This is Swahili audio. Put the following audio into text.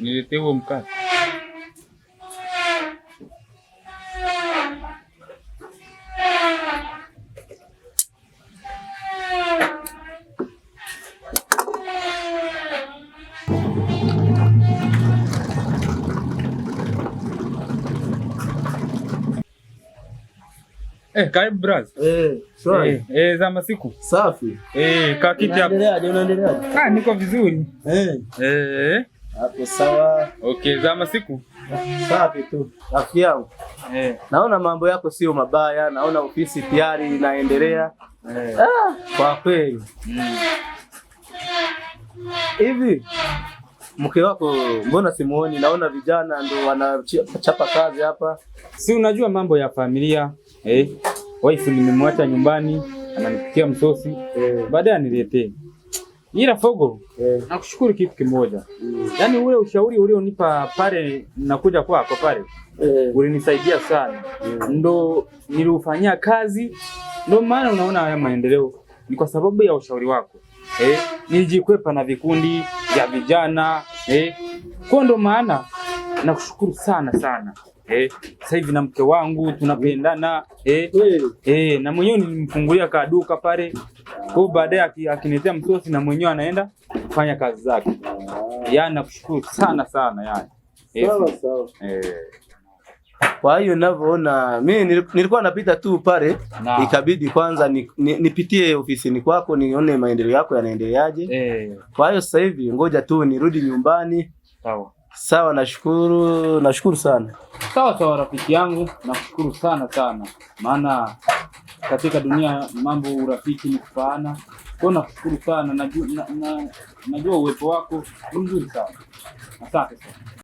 Niletee huo mkate. Karibu braz. Sorry. Za masiku. Safi. Kaa kiti hapo. Unaendeleaje? Niko vizuri. Hapo sawa. Okay, za masiku. Safi tu. Rafiki yangu. Naona mambo yako sio mabaya, naona ofisi tayari inaendelea. Kwa kweli. Hivi mke wako mbona simuoni? Naona vijana ndio wanachapa kazi hapa. Si unajua mambo ya familia. Wife nimemwacha nyumbani, ananipikia msosi. Baadaye aniletee. Ila Fogo, nakushukuru kitu kimoja. Yaani ule ushauri ulionipa pale nakuja kwako pale. Ulinisaidia sana. Ndo niliufanyia kazi. Ndo maana unaona haya maendeleo. Ni kwa sababu ya ushauri wako. Nilijikwepa na vikundi vya vijana. Kwa ndo maana nakushukuru sana sana. Sasa hivi na mke wangu tunapendana. Na mwenyewe nilimfungulia kaduka pale. Kwa baadaye akiniletea msosi na mwenyewe anaenda kufanya kazi zake. Yaani nakushukuru sana sana yani. Sawa. Kwa hiyo ninavyoona mimi nilikuwa napita tu pale, ikabidi kwanza nipitie ofisini kwako nione maendeleo yako yanaendeleaje. Kwa hiyo sasa hivi ngoja tu nirudi nyumbani. Sawa, nashukuru sana. Sawa rafiki yangu, nakushukuru sana sana. Maana katika dunia mambo urafiki ni kufaana. Kwa nakushukuru sana, najua uwepo wako ni mzuri sana. Asante sana.